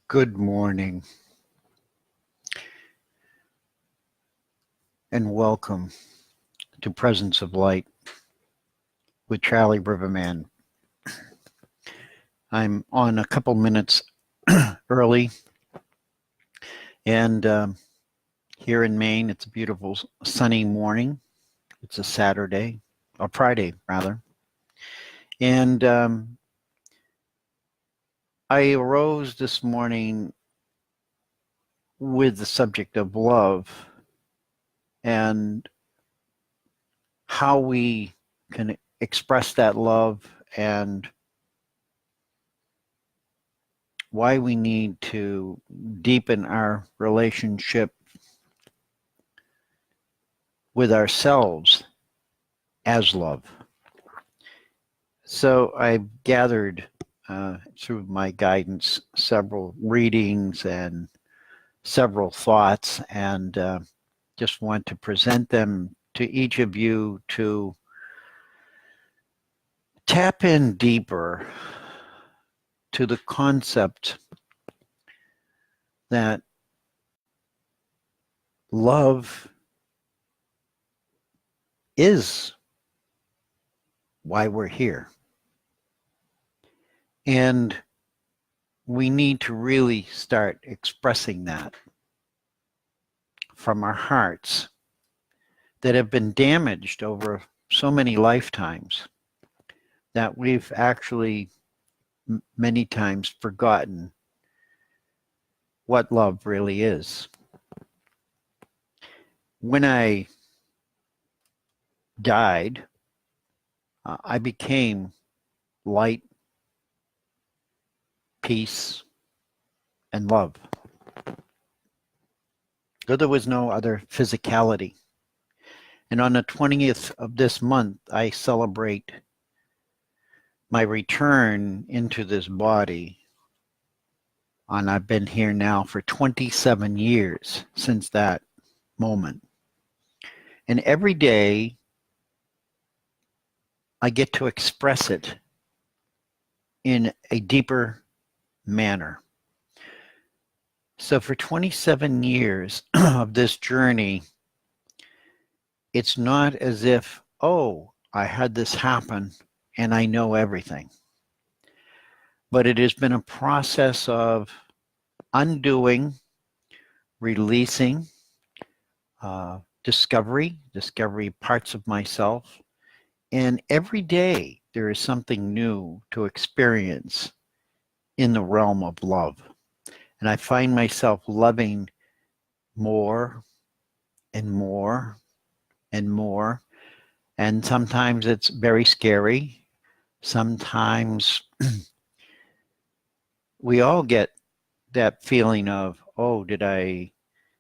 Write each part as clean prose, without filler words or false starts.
Good morning and welcome to Presence of Light with Charlie Riverman. I'm on a couple minutes early, and here in Maine it's a beautiful sunny morning. It's a Saturday, or Friday rather, and I arose this morning with the subject of love and how we can express that love and why we need to deepen our relationship with ourselves as love. So I gathered through my guidance several readings and several thoughts, and just want to present them to each of you to tap in deeper to the concept that love is why we're here. And we need to really start expressing that from our hearts that have been damaged over so many lifetimes that we've actually many times forgotten what love really is. When I died, I became light, peace, and love. Though there was no other physicality. And on the 20th of this month, I celebrate my return into this body. And I've been here now for 27 years since that moment. And every day, I get to express it in a deeper manner. So for 27 years of this journey, it's not as if, oh, I had this happen and I know everything. But it has been a process of undoing, releasing, discovery parts of myself. And every day there is something new to experience in the realm of love. And I find myself loving more and more and more. And sometimes it's very scary. Sometimes we all get that feeling of, oh, did I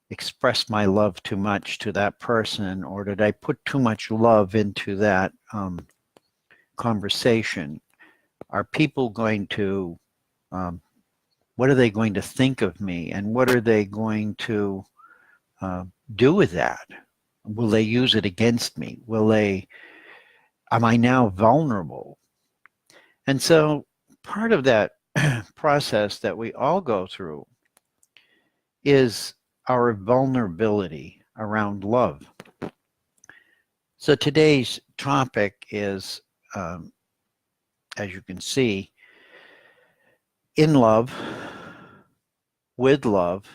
express my love too much to that person, or did I put too much love into that conversation? Are people going to, what are they going to think of me, and what are they going to do with that? Will they use it against me? Am I now vulnerable? And so part of that process that we all go through is our vulnerability around love. So today's topic is, as you can see, in love, with love,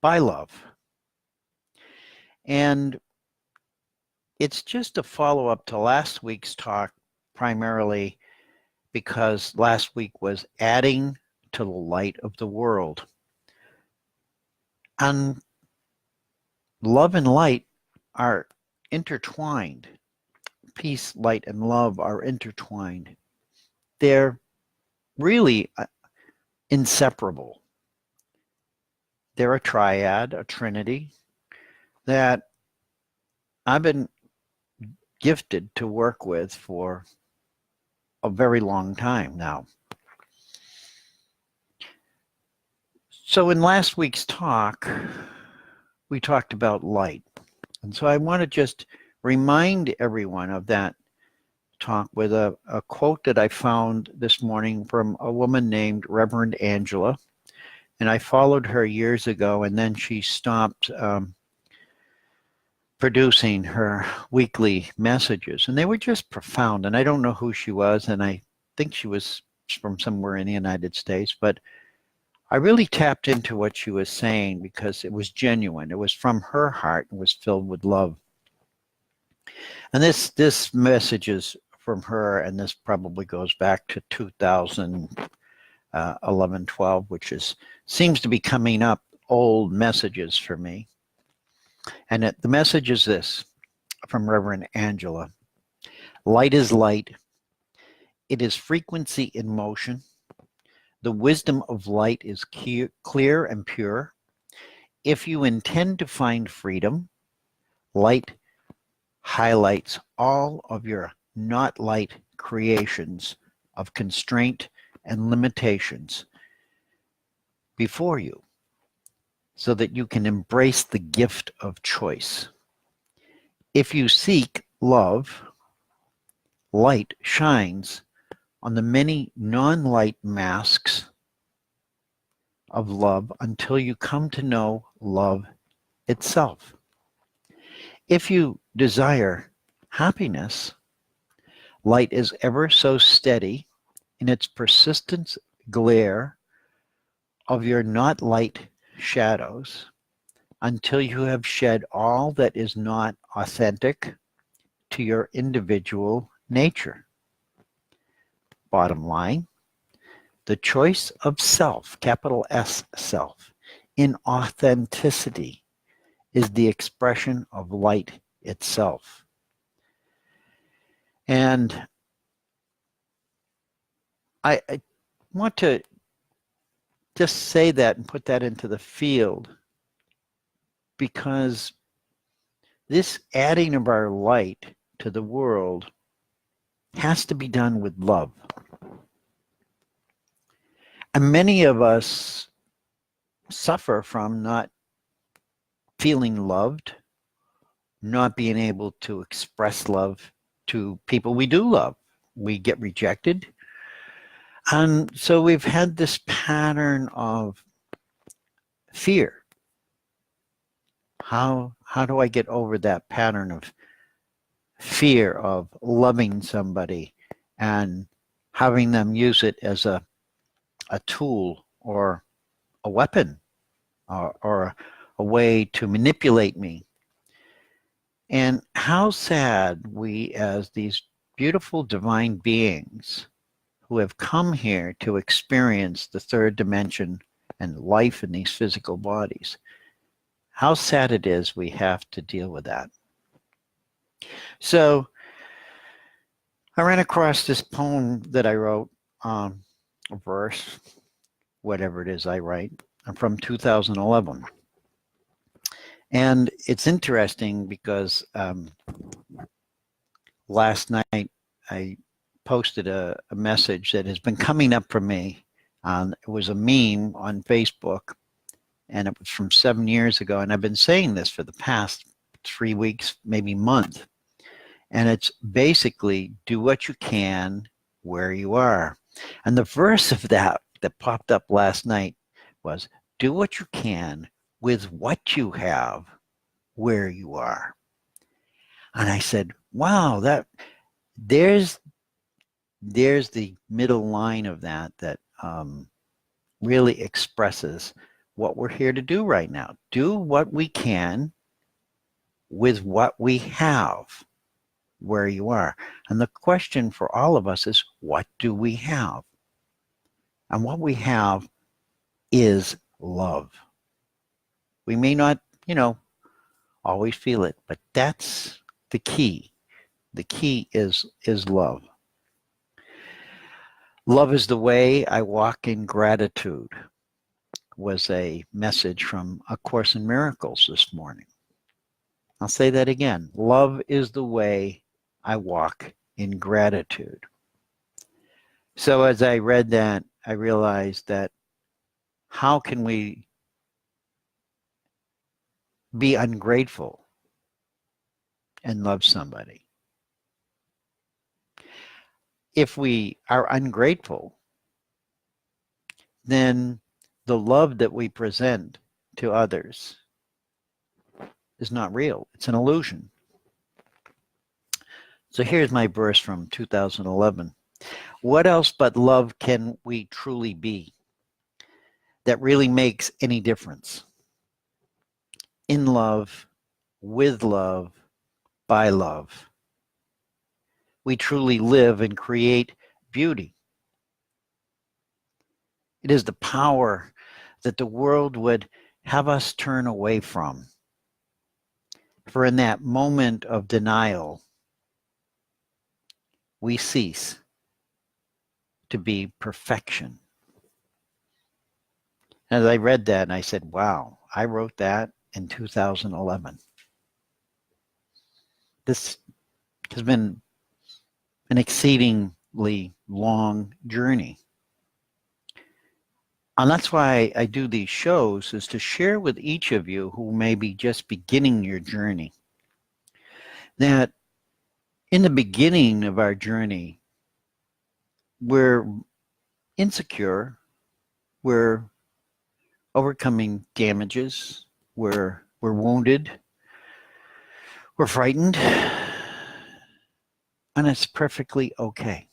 by love. And it's just a follow-up to last week's talk, primarily because last week was adding to the light of the world. And love and light are intertwined. Peace, light, and love are intertwined. They're really inseparable. They're a triad, a trinity, that I've been gifted to work with for a very long time now. So in last week's talk, we talked about light. And so I want to just remind everyone of that talk with a quote that I found this morning from a woman named Reverend Angela, And I followed her years ago, and then she stopped producing her weekly messages. And they were just profound. And I don't know who she was, and I think she was from somewhere in the United States, but I really tapped into what she was saying because it was genuine. It was from her heart and was filled with love. And this message is from her, and this probably goes back to 2011, 12, which seems to be coming up old messages for me. And the message is this from Reverend Angela. Light is light. It is frequency in motion. The wisdom of light is clear and pure. If you intend to find freedom, light highlights all of your not light creations of constraint and limitations before you, so that you can embrace the gift of choice. If you seek love, light shines on the many non-light masks of love until you come to know love itself. If you desire happiness, light is ever so steady in its persistent glare of your not light shadows until you have shed all that is not authentic to your individual nature. Bottom line, the choice of self, capital S self, in authenticity is the expression of light itself. And I want to just say that and put that into the field, because this adding of our light to the world has to be done with love. And many of us suffer from not feeling loved, not being able to express love to people we do love. We get rejected. And so we've had this pattern of fear. How do I get over that pattern of fear of loving somebody and having them use it as a tool or a weapon or a way to manipulate me? And how sad we, as these beautiful divine beings who have come here to experience the third dimension and life in these physical bodies, how sad it is we have to deal with that. So I ran across this poem that I wrote, a verse, whatever it is I write, from 2011. And it's interesting because last night I posted a message that has been coming up for me. It was a meme on Facebook, and it was from 7 years ago. And I've been saying this for the past 3 weeks, maybe month. And it's basically, do what you can where you are. And the verse of that popped up last night was, do what you can with what you have where you are. And I said, wow, there's the middle line of that really expresses what we're here to do right now. Do what we can with what we have where you are. And the question for all of us is, what do we have? And what we have is love. We may not, always feel it, but that's the key. The key is love. Love is the way I walk in gratitude was a message from A Course in Miracles this morning. I'll say that again. Love is the way I walk in gratitude. So as I read that, I realized that how can we be ungrateful and love somebody? If we are ungrateful, then the love that we present to others is not real. It's an illusion. So here's my verse from 2011. What else but love can we truly be that really makes any difference? In love, with love, by love. We truly live and create beauty. It is the power that the world would have us turn away from. For in that moment of denial, we cease to be perfection. As I read that, and I said, wow, I wrote that in 2011. This has been an exceedingly long journey. And that's why I do these shows, is to share with each of you who may be just beginning your journey, that in the beginning of our journey, we're insecure, we're overcoming damages, we're wounded, we're frightened, and it's perfectly okay.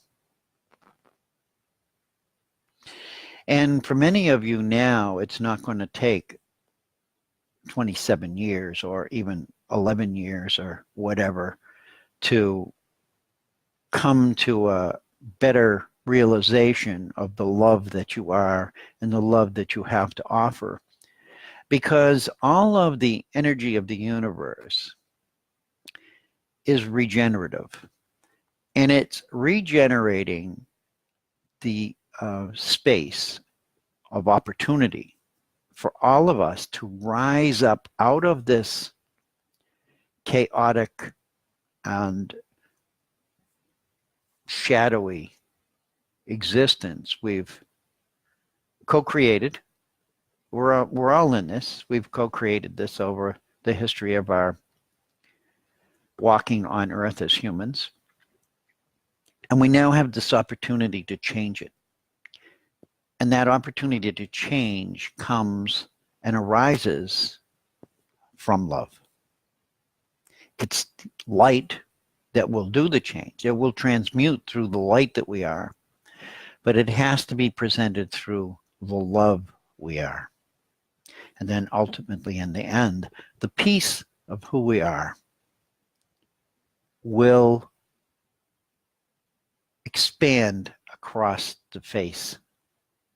And for many of you now, it's not going to take 27 years or even 11 years or whatever to come to a better realization of the love that you are and the love that you have to offer. Because all of the energy of the universe is regenerative. And it's regenerating the space of opportunity for all of us to rise up out of this chaotic and shadowy existence we've co-created. We're all in this. We've co-created this over the history of our walking on Earth as humans. And we now have this opportunity to change it. And that opportunity to change comes and arises from love. It's light that will do the change. It will transmute through the light that we are. But it has to be presented through the love we are. And then ultimately, in the end, the peace of who we are will expand across the face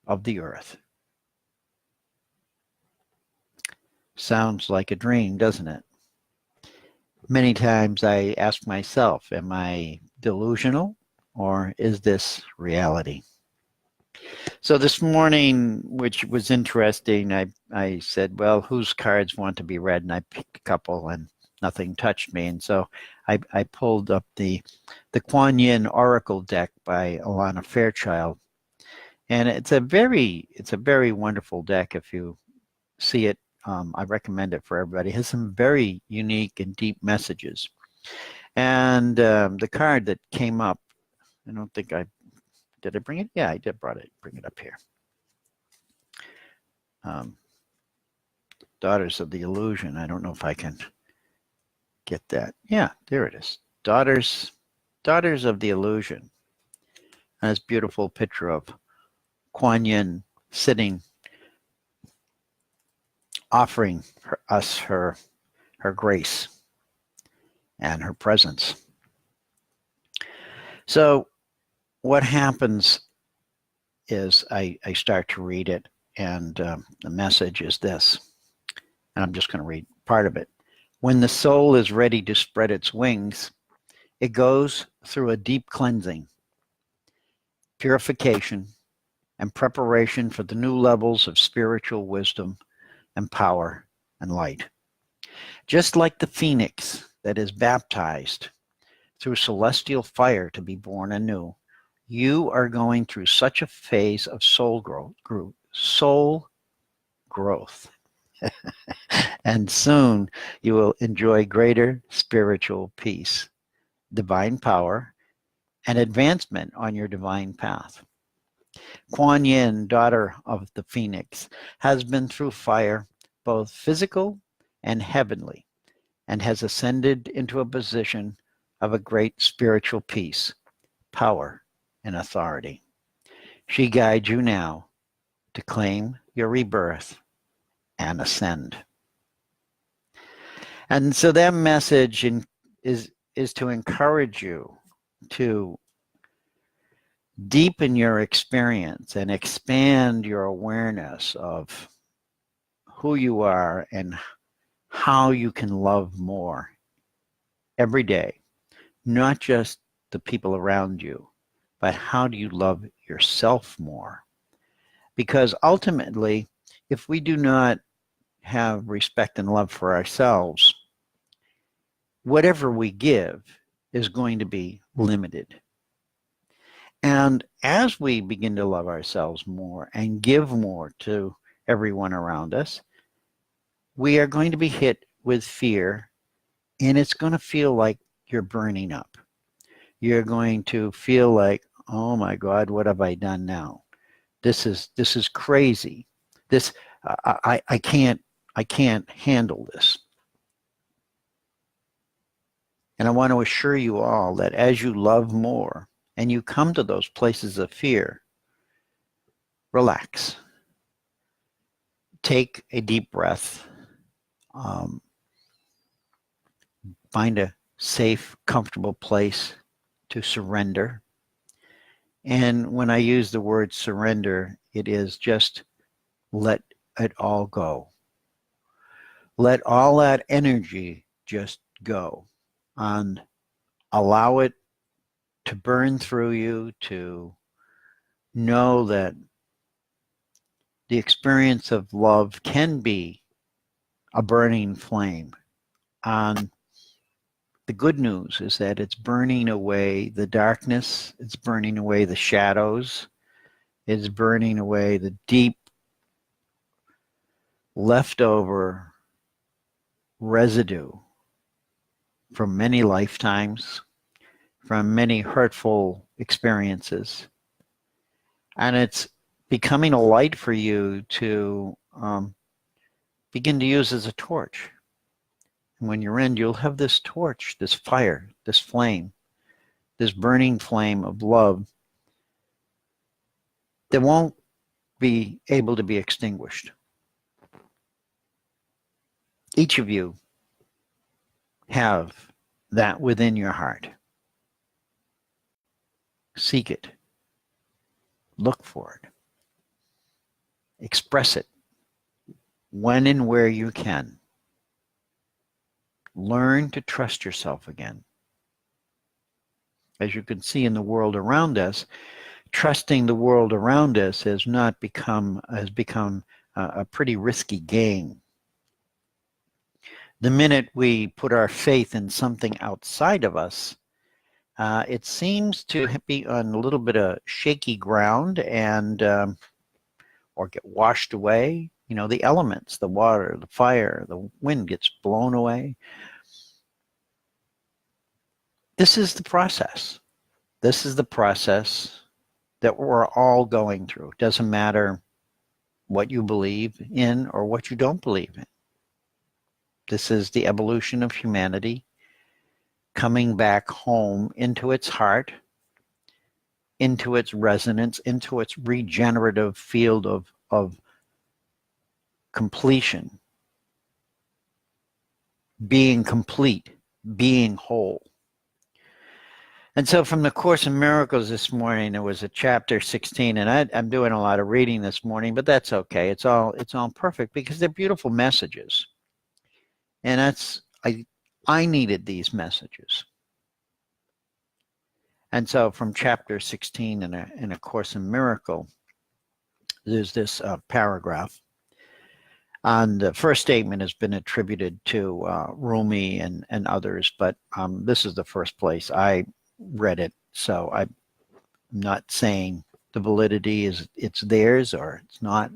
of the earth. Sounds like a dream, doesn't it? Many times I ask myself, am I delusional or is this reality? So this morning, which was interesting, I said, well, whose cards want to be read? And I picked a couple and nothing touched me. And so I pulled up the Kuan Yin Oracle deck by Alana Fairchild. And it's a very wonderful deck. If you see it, I recommend it for everybody. It has some very unique and deep messages. And the card that came up, I don't think did I bring it? Yeah, I did bring it up here. Daughters of the Illusion. I don't know if I can get that. Yeah, there it is. Daughters of the Illusion. And this beautiful picture of Kuan Yin sitting, offering us her grace and her presence. So what happens is I start to read it, and the message is this, and I'm just going to read part of it. When the soul is ready to spread its wings, it goes through a deep cleansing, purification, and preparation for the new levels of spiritual wisdom and power and light. Just like the phoenix that is baptized through celestial fire to be born anew, you are going through such a phase of soul growth. And soon you will enjoy greater spiritual peace, divine power, and advancement on your divine path. Kuan Yin, daughter of the Phoenix, has been through fire, both physical and heavenly, and has ascended into a position of a great spiritual peace, power, and authority. She guides you now to claim your rebirth and ascend. And so that message is to encourage you to deepen your experience and expand your awareness of who you are and how you can love more every day, not just the people around you, but how do you love yourself more? Because ultimately, if we do not have respect and love for ourselves, whatever we give is going to be limited. And as we begin to love ourselves more and give more to everyone around us, we are going to be hit with fear, and it's going to feel like you're burning up. You're going to feel like, oh my God, what have I done now? This is crazy. This I can't handle this. And I want to assure you all that as you love more and you come to those places of fear, relax. Take a deep breath. Find a safe, comfortable place to surrender. And when I use the word surrender, it is just let it all go. Let all that energy just go and allow it to burn through you, to know that the experience of love can be a burning flame. And the good news is that it's burning away the darkness, it's burning away the shadows, it's burning away the deep leftover residue from many lifetimes, from many hurtful experiences. And it's becoming a light for you to begin to use as a torch. And when you're in, you'll have this torch, this fire, this flame, this burning flame of love that won't be able to be extinguished. Each of you have that within your heart. Seek it. Look for it. Express it when and where you can. Learn to trust yourself again. As you can see in the world around us, trusting the world around us has become a pretty risky game. The minute we put our faith in something outside of us, it seems to be on a little bit of shaky ground and or get washed away. You know, the elements, the water, the fire, the wind gets blown away. This is the process. This is the process that we're all going through. It doesn't matter what you believe in or what you don't believe in. This is the evolution of humanity coming back home into its heart, into its resonance, into its regenerative field of completion, being complete, being whole. And so from the Course in Miracles this morning, there was a chapter 16, and I'm doing a lot of reading this morning, but that's okay. It's all perfect because they're beautiful messages. And I needed these messages. And so from chapter 16 in A Course in Miracle, there's this paragraph. And the first statement has been attributed to Rumi and others, but this is the first place I read it. So I'm not saying the validity is it's theirs or it's not.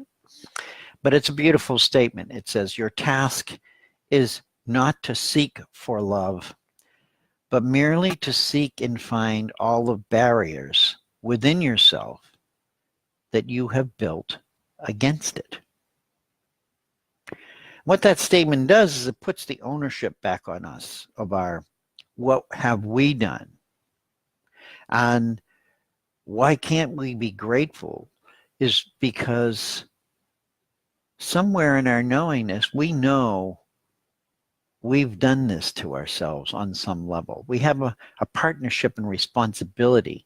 But it's a beautiful statement. It says, your task is not to seek for love, but merely to seek and find all the barriers within yourself that you have built against it. What that statement does is it puts the ownership back on us of what have we done? And why can't we be grateful is because somewhere in our knowingness, we know we've done this to ourselves on some level. We have a partnership and responsibility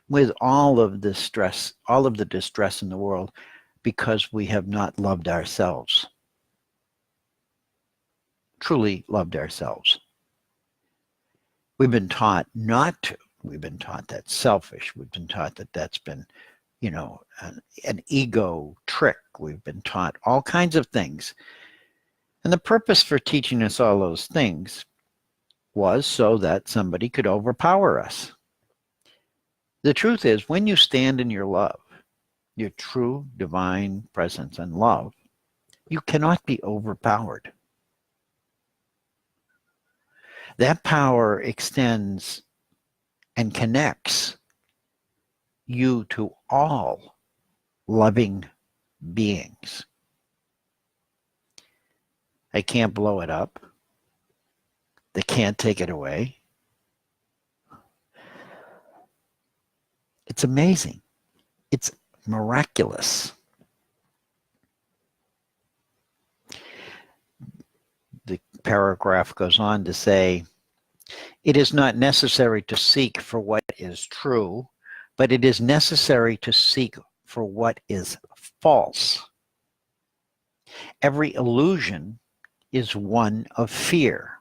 with all of the stress, all of the distress in the world, because we have not loved ourselves, truly loved ourselves. We've been taught not to. We've been taught that's selfish. We've been taught that that's been, an ego trick. We've been taught all kinds of things. And the purpose for teaching us all those things was so that somebody could overpower us. The truth is, when you stand in your love, your true divine presence and love, you cannot be overpowered. That power extends and connects you to all loving beings. They can't blow it up. They can't take it away. It's amazing. It's miraculous. The paragraph goes on to say, it is not necessary to seek for what is true, but it is necessary to seek for what is false. Every illusion is one of fear,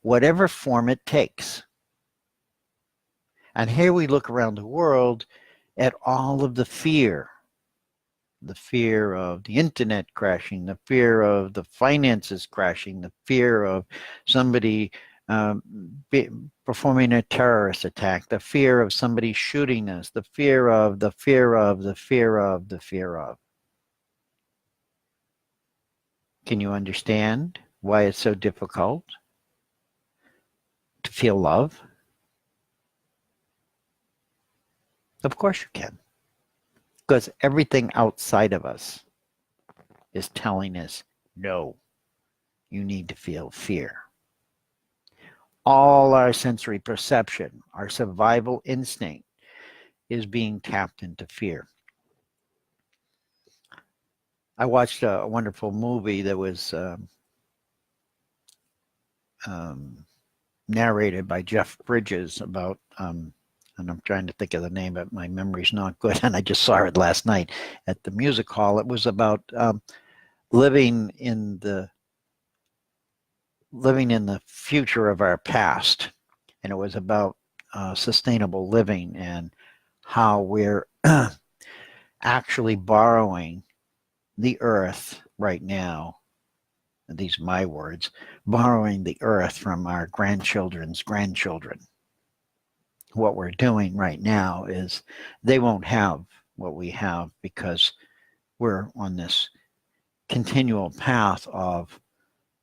whatever form it takes. And here we look around the world at all of the fear of the internet crashing, the fear of the finances crashing, the fear of somebody performing a terrorist attack, the fear of somebody shooting us, the fear of. Can you understand why it's so difficult to feel love? Of course you can. Because everything outside of us is telling us, no, you need to feel fear. All our sensory perception, our survival instinct is being tapped into fear. I watched a wonderful movie that was narrated by Jeff Bridges about, and I'm trying to think of the name, but my memory's not good, and I just saw it last night at the music hall. It was about living in the future of our past, and it was about sustainable living and how we're actually borrowing the earth right now. And these are my words, borrowing the earth from our grandchildren's grandchildren. What we're doing right now is they won't have what we have because we're on this continual path of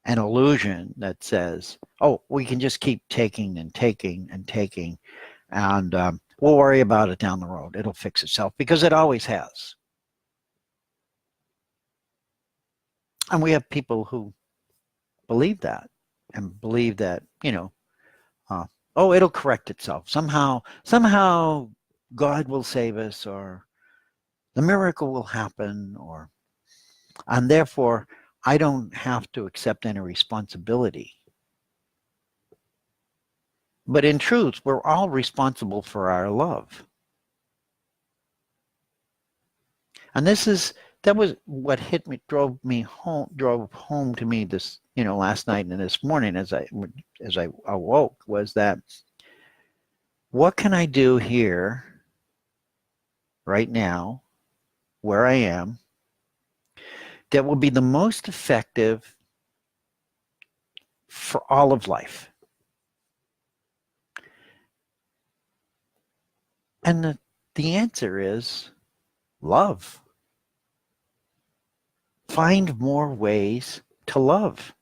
an illusion that says, oh, we can just keep taking and taking and taking, and we'll worry about it down the road. It'll fix itself, because it always has. And we have people who believe that, and believe that, oh, it'll correct itself. Somehow God will save us, or the miracle will happen, and therefore I don't have to accept any responsibility. But in truth, we're all responsible for our love. And that was what drove home to me this, last night and this morning as I awoke, was that what can I do here right now where I am that will be the most effective for all of life? And the answer is love. Find more ways to love.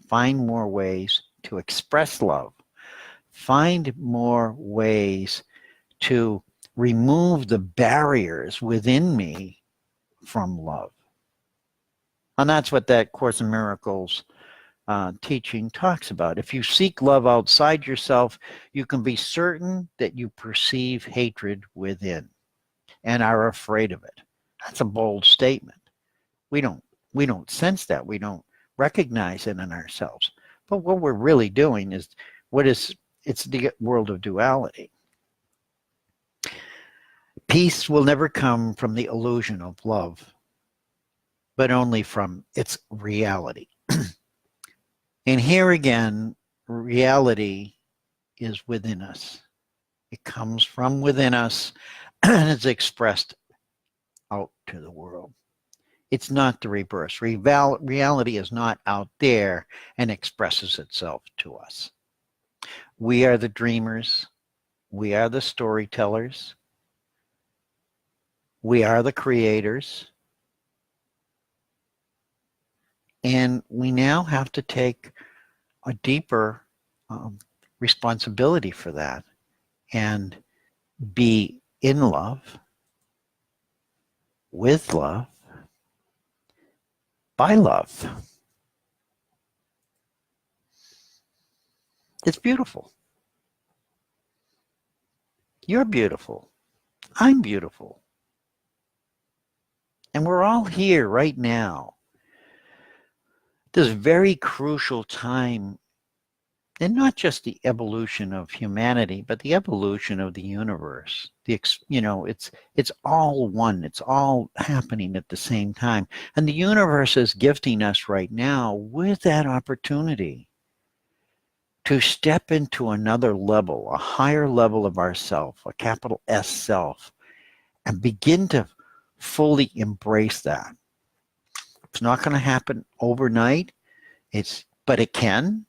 Find more ways to express love. Find more ways to remove the barriers within me from love. And that's what that Course in Miracles teaching talks about. If you seek love outside yourself, you can be certain that you perceive hatred within and are afraid of it. That's a bold statement. We don't sense that. We don't recognize it in ourselves. But what we're really doing is it's the world of duality. Peace will never come from the illusion of love, but only from its reality. And here again, reality is within us. It comes from within us and it's expressed out to the world. It's not the reverse. Reality is not out there and expresses itself to us. We are the dreamers. We are the storytellers. We are the creators. And we now have to take a deeper responsibility for that and be in love, with love, by love. It's beautiful. You're beautiful. I'm beautiful. And we're all here right now. This very crucial time, and not just the evolution of humanity, but the evolution of the universe. It's all one. It's all happening at the same time. And the universe is gifting us right now with that opportunity to step into another level, a higher level of ourself, a capital S self, and begin to fully embrace that. It's not going to happen overnight, but it can.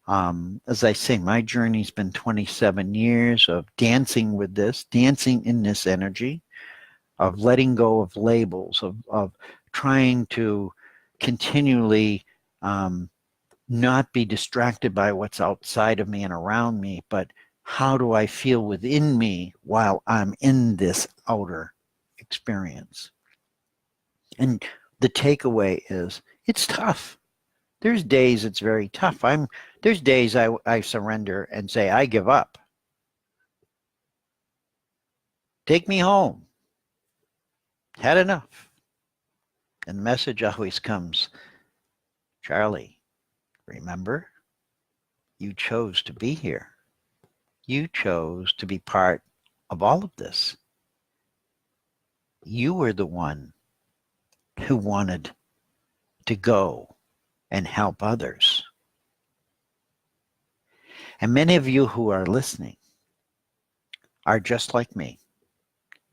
As I say, my journey's been 27 years of dancing with this, dancing in this energy, of letting go of labels, of trying to continually not be distracted by what's outside of me and around me, but how do I feel within me while I'm in this outer experience? And the takeaway is, it's tough. There's days it's very tough. There's days I surrender and say, I give up. Take me home. Had enough. And the message always comes, Charlie, remember, you chose to be here. You chose to be part of all of this. You were the one who wanted to go and help others. And many of you who are listening are just like me.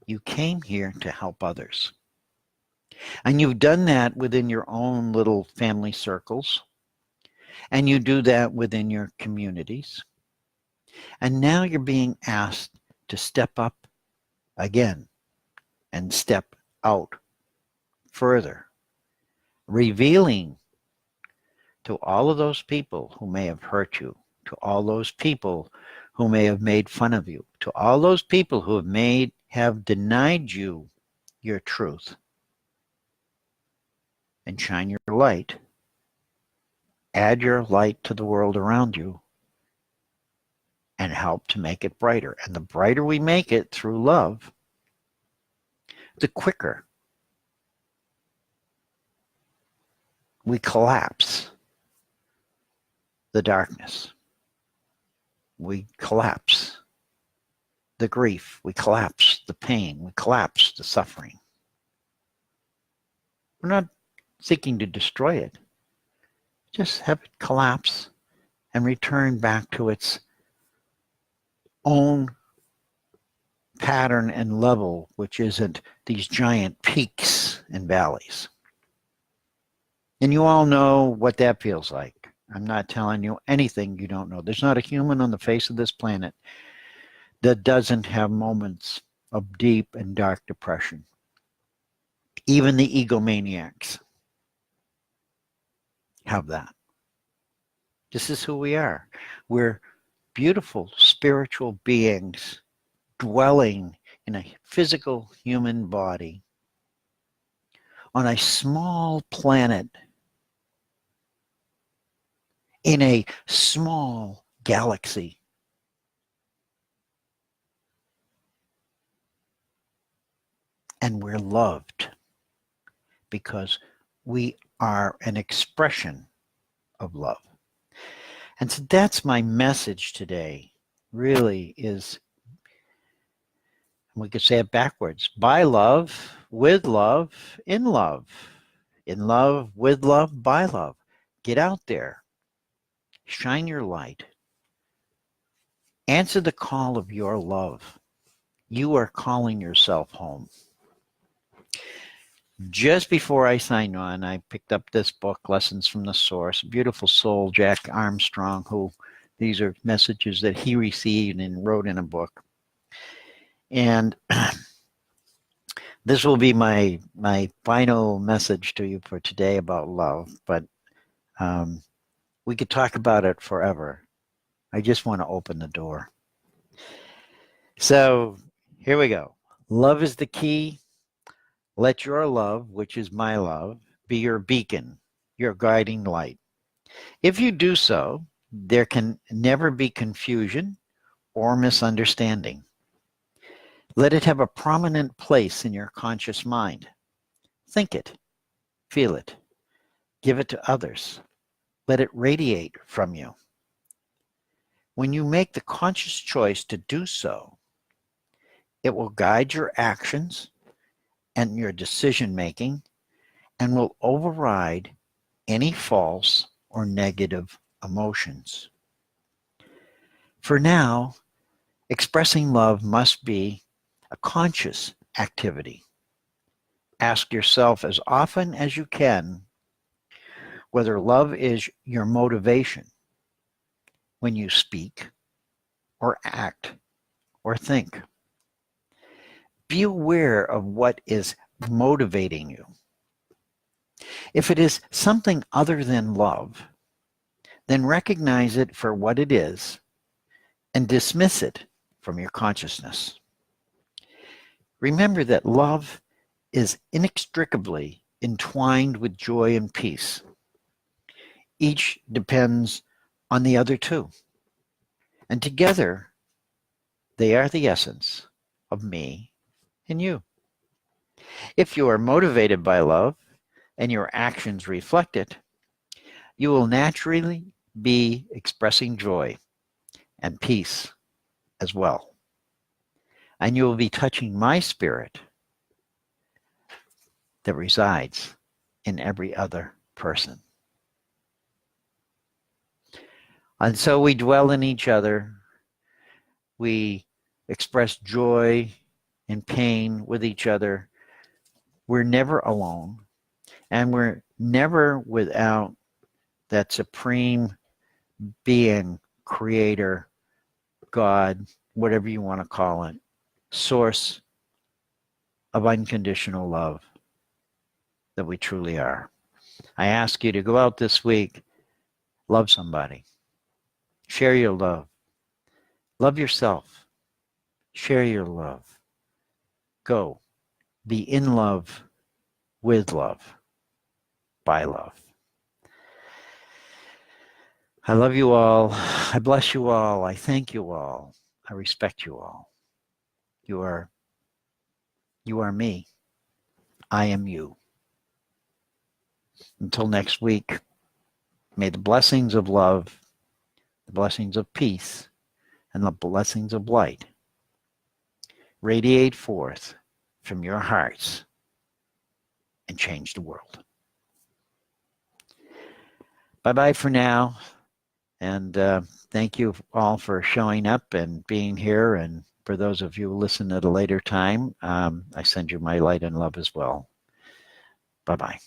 You came here to help others. And you've done that within your own little family circles. And you do that within your communities. And now you're being asked to step up again and step out further, revealing to all of those people who may have hurt you, to all those people who may have made fun of you, to all those people who have denied you your truth, and shine your light. Add your light to the world around you and help to make it brighter. And the brighter we make it through love, the quicker we collapse the darkness. We collapse the grief. We collapse the pain. We collapse the suffering. We're not seeking to destroy it. Just have it collapse and return back to its own pattern and level, which isn't these giant peaks and valleys. And you all know what that feels like. I'm not telling you anything you don't know. There's not a human on the face of this planet that doesn't have moments of deep and dark depression. Even the egomaniacs have that. This is who we are. We're beautiful spiritual beings dwelling in a physical human body on a small planet in a small galaxy. And we're loved because we are an expression of love. And so that's my message today, really is, we could say it backwards: by love, with love, in love. In love, with love, by love. Get out there. Shine your light. Answer the call of your love. You are calling yourself home. Just before I sign on, I picked up this book, Lessons from the Source. Beautiful soul, Jack Armstrong, who these are messages that he received and wrote in a book. And this will be my final message to you for today about love, but we could talk about it forever. I just want to open the door. So here we go. Love is the key. Let your love, which is my love, be your beacon, your guiding light. If you do so, there can never be confusion or misunderstanding. Let it have a prominent place in your conscious mind. Think it, feel it, give it to others. Let it radiate from you. When you make the conscious choice to do so, it will guide your actions and your decision-making and will override any false or negative emotions. For now, expressing love must be a conscious activity. Ask yourself as often as you can whether love is your motivation when you speak or act or think. Be aware of what is motivating you. If it is something other than love, then recognize it for what it is and dismiss it from your consciousness. Remember that love is inextricably entwined with joy and peace. Each depends on the other two, and together they are the essence of me and you. If you are motivated by love and your actions reflect it, you will naturally be expressing joy and peace as well. And you will be touching my spirit that resides in every other person. And so we dwell in each other. We express joy and pain with each other. We're never alone. And we're never without that supreme being, creator, God, whatever you want to call it, source of unconditional love that we truly are. I ask you to go out this week, love somebody, share your love, love yourself, share your love. Go, be in love, with love, by love. I love you all. I bless you all. I thank you all. I respect you all. You are me. I am you. Until next week, may the blessings of love, the blessings of peace, and the blessings of light radiate forth from your hearts and change the world. Bye-bye for now. And thank you all for showing up and being here. And for those of you who listen at a later time, I send you my light and love as well. Bye-bye.